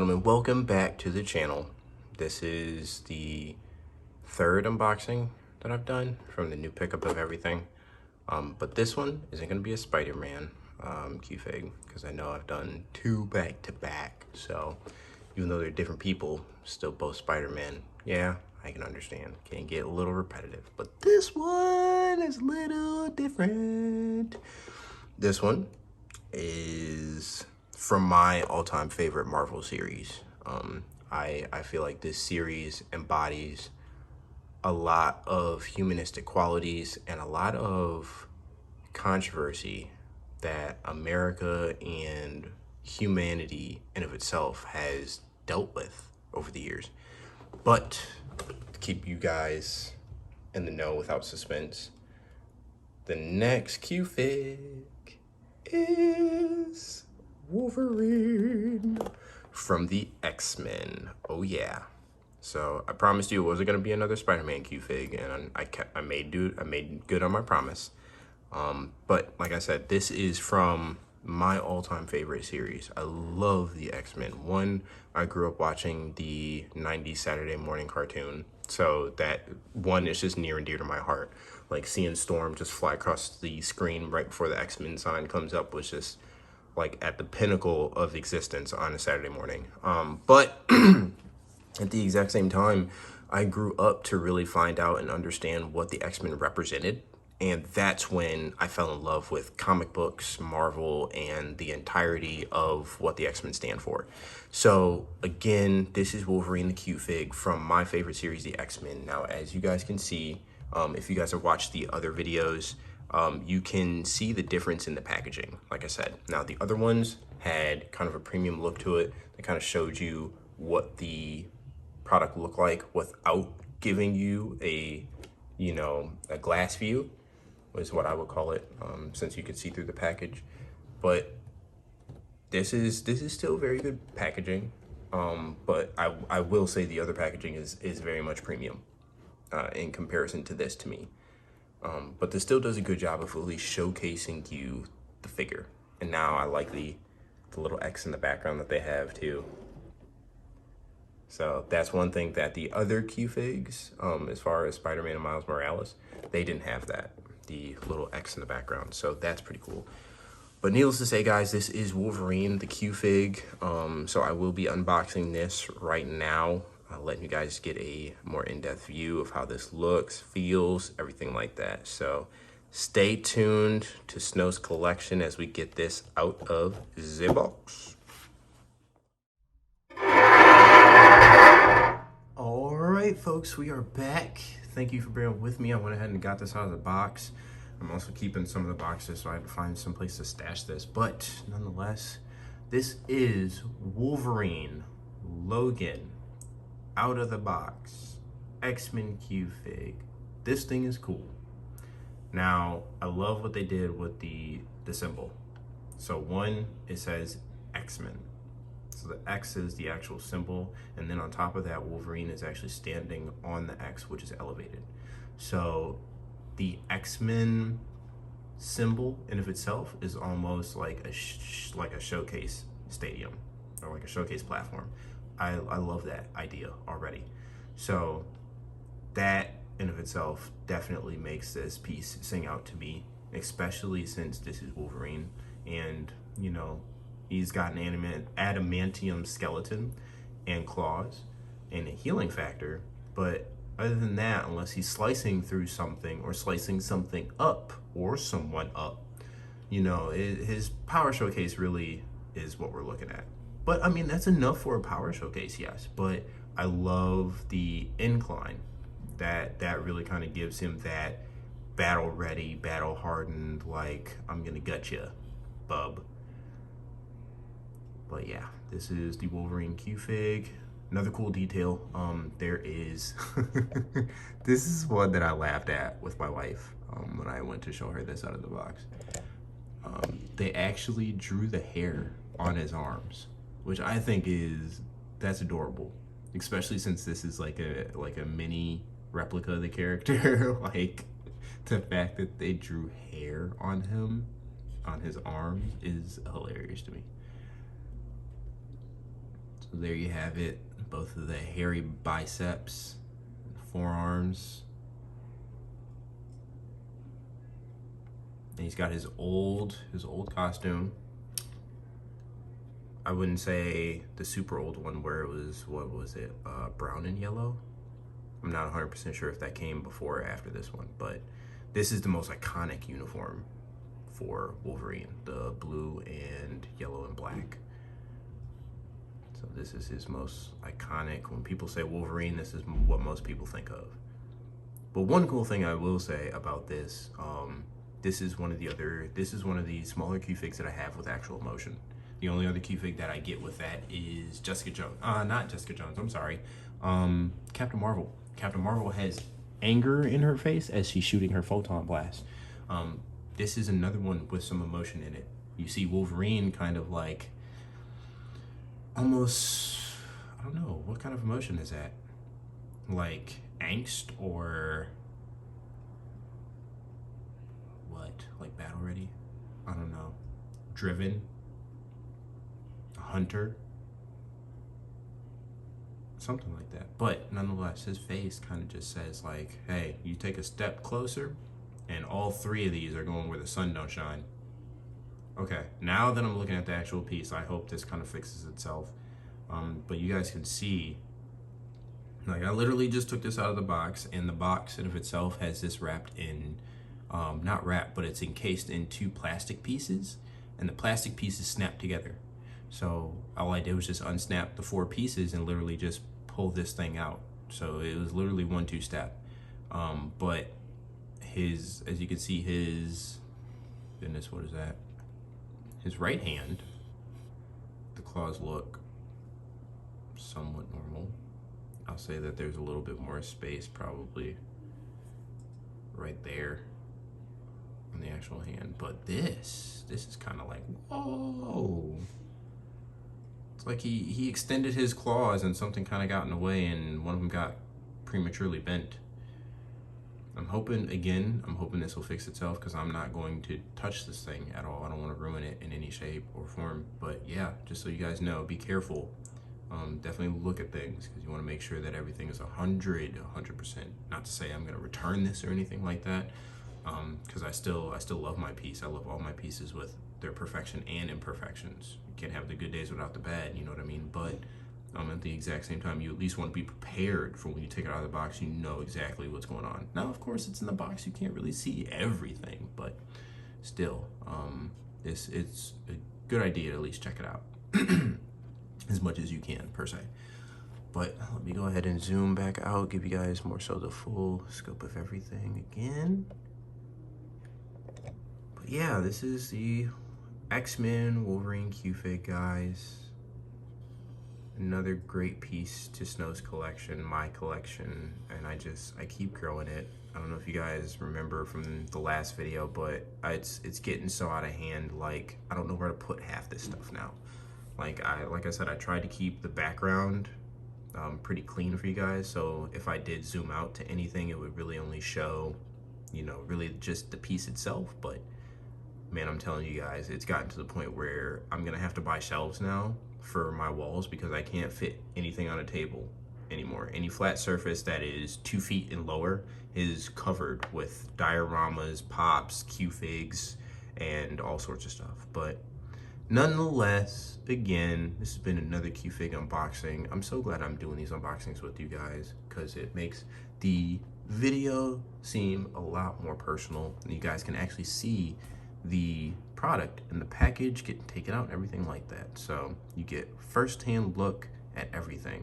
gentlemen, welcome back to the channel. This is the third unboxing that I've done from the new pickup of everything. But this one isn't going to be a Spider-Man Q-Fig, because I know I've done two back-to-back. So even though they're different people, still both Spider-Man. Yeah, I can understand. Can get a little repetitive. But this one is a little different. This one is from my all-time favorite Marvel series. I feel like this series embodies a lot of humanistic qualities and a lot of controversy that America and humanity in of itself has dealt with over the years. But to keep you guys in the know without suspense, the next Q-Fig is Wolverine from the X-Men. Oh yeah. So I promised you it wasn't gonna be another Spider-Man Q-Fig, and I made good on my promise. But like I said, this is from my all-time favorite series. I love the X-Men. One, I grew up watching the 90s Saturday morning cartoon, so that one is just near and dear to my heart. Like seeing Storm just fly across the screen right before the X-Men sign comes up was just like at the pinnacle of existence on a Saturday morning. But at the exact same time, I grew up to really find out and understand what the X-Men represented. And that's when I fell in love with comic books, Marvel, and the entirety of what the X-Men stand for. So again, this is Wolverine the Q-Fig from my favorite series, the X-Men. Now, as you guys can see, if you guys have watched the other videos, you can see the difference in the packaging, like I said. Now, the other ones had kind of a premium look to it. They kind of showed you what the product looked like without giving you a glass view, is what I would call it, since you could see through the package. But this is still very good packaging, but I will say the other packaging is very much premium in comparison to this to me. But this still does a good job of at least showcasing you the figure. And now I like the little X in the background that they have too. So that's one thing that the other Q-Figs, as far as Spider-Man and Miles Morales, they didn't have that, the little X in the background. So that's pretty cool. But needless to say, guys, this is Wolverine, the Q-Fig. So I will be unboxing this right now, letting you guys get a more in-depth view of how this looks, feels, everything like that. So stay tuned to Snow's collection as we get this out of the box. All right, folks, we are back. Thank you for bearing with me. I went ahead and got this out of the box. I'm also keeping some of the boxes, so I had to find some place to stash this. But nonetheless, this is Wolverine Logan out of the box X-Men Q-Fig. This thing is cool. Now, I love what they did with the symbol. So one, it says X-Men. So the X is the actual symbol, and then on top of that, Wolverine is actually standing on the X, which is elevated. So the X-Men symbol in of itself is almost like a showcase stadium, or like a showcase platform. I love that idea already. So that in of itself definitely makes this piece sing out to me, especially since this is Wolverine, and you know, he's got an adamantium skeleton and claws and a healing factor. But other than that, unless he's slicing through something or slicing something up or someone up, you know, his power showcase really is what we're looking at. But I mean, that's enough for a power showcase, yes. But I love the incline. That really kind of gives him that battle ready, battle hardened, like, I'm gonna gut you, bub. But yeah, this is the Wolverine Q-Fig. Another cool detail, there is, this is one that I laughed at with my wife when I went to show her this out of the box. They actually drew the hair on his arms, which I think that's adorable, especially since this is like a mini replica of the character. Like, the fact that they drew hair on him, on his arms, is hilarious to me. So So there you have it, both of the hairy biceps, forearms. And he's got his old costume. I wouldn't say the super old one where it was, what was it, brown and yellow? I'm not 100% sure if that came before or after this one, but this is the most iconic uniform for Wolverine, the blue and yellow and black. So this is his most iconic. When people say Wolverine, this is what most people think of. But one cool thing I will say about this, this is one of the smaller Q-Figs that I have with actual emotion. The only other Q-Fig that I get with that is Jessica Jones. Not Jessica Jones, I'm sorry. Captain Marvel. Captain Marvel has anger in her face as she's shooting her photon blast. This is another one with some emotion in it. You see Wolverine kind of like, almost, I don't know, what kind of emotion is that? Like angst or what? Like battle ready? I don't know. Driven? A hunter? Something like that. But nonetheless, his face kind of just says like, hey, you take a step closer and all three of these are going where the sun don't shine. Okay, now that I'm looking at the actual piece, I hope this kind of fixes itself. But you guys can see, like I literally just took this out of the box, and the box in of itself has this wrapped in, not wrapped, but it's encased in 2 plastic pieces, and the plastic pieces snap together. So all I did was just unsnap the 4 pieces and literally just pull this thing out. So it was literally 1-2 step. But his, as you can see, his, goodness, what is that? His right hand, the claws look somewhat normal. I'll say that there's a little bit more space probably right there on the actual hand, but this is kind of like, whoa. It's like he extended his claws and something kind of got in the way and one of them got prematurely bent. I'm hoping this will fix itself because I'm not going to touch this thing at all. I don't want to ruin it in any shape or form. But yeah, just so you guys know, be careful. Definitely look at things because you want to make sure that everything is 100%. Not to say I'm going to return this or anything like that, because I still love my piece. I love all my pieces with their perfection and imperfections. You can't have the good days without the bad, you know what I mean? But at the exact same time, you at least want to be prepared for when you take it out of the box, you know exactly what's going on. Now, of course, it's in the box. You can't really see everything, but still, it's a good idea to at least check it out as much as you can, per se. But let me go ahead and zoom back out, give you guys more so the full scope of everything again. But yeah, this is the X-Men Wolverine Q-Fig, guys. Another great piece to Snow's collection, my collection, and I keep growing it. I don't know if you guys remember from the last video, but it's getting so out of hand, like I don't know where to put half this stuff now. Like I said, I tried to keep the background pretty clean for you guys, so if I did zoom out to anything, it would really only show, you know, really just the piece itself. But man, I'm telling you guys, it's gotten to the point where I'm gonna have to buy shelves now for my walls because I can't fit anything on a table anymore. Any flat surface that is 2 feet and lower is covered with dioramas, pops, Q-Figs, and all sorts of stuff. But nonetheless, again, this has been another Q-Fig unboxing. I'm so glad I'm doing these unboxings with you guys because it makes the video seem a lot more personal, and you guys can actually see the product and the package getting taken out and everything like that. So you get first-hand look at everything.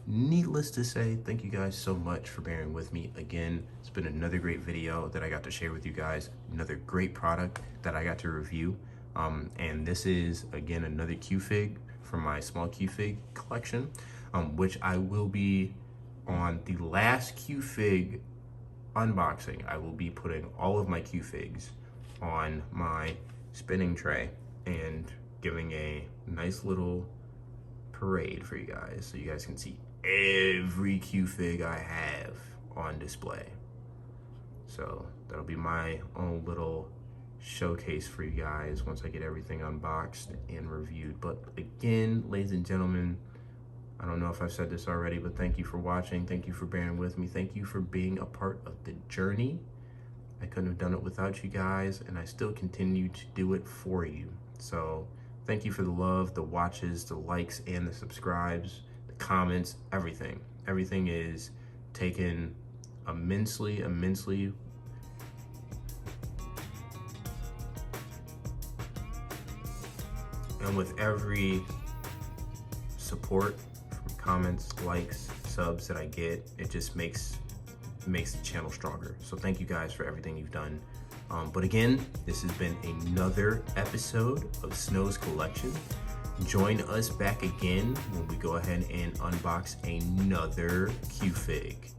Needless to say, thank you guys so much for bearing with me again. It's been another great video that I got to share with you guys, another great product that I got to review. And this is, again, another Q-Fig from my small Q-Fig collection, which I will be on the last Q-Fig unboxing. I will be putting all of my Q-Figs on my spinning tray and giving a nice little parade for you guys so you guys can see every Q-Fig I have on display. So that'll be my own little showcase for you guys once I get everything unboxed and reviewed. But again, ladies and gentlemen, I don't know if I've said this already, but thank you for watching. Thank you for bearing with me. Thank you for being a part of the journey. I couldn't have done it without you guys, and I still continue to do it for you. So thank you for the love, the watches, the likes, and the subscribes, the comments, everything. Everything is taken immensely. And with every support, comments, likes, subs that I get, it just makes the channel stronger. So thank you guys for everything you've done. But again, this has been another episode of Snow's Collection. Join us back again when we go ahead and unbox another Q-Fig.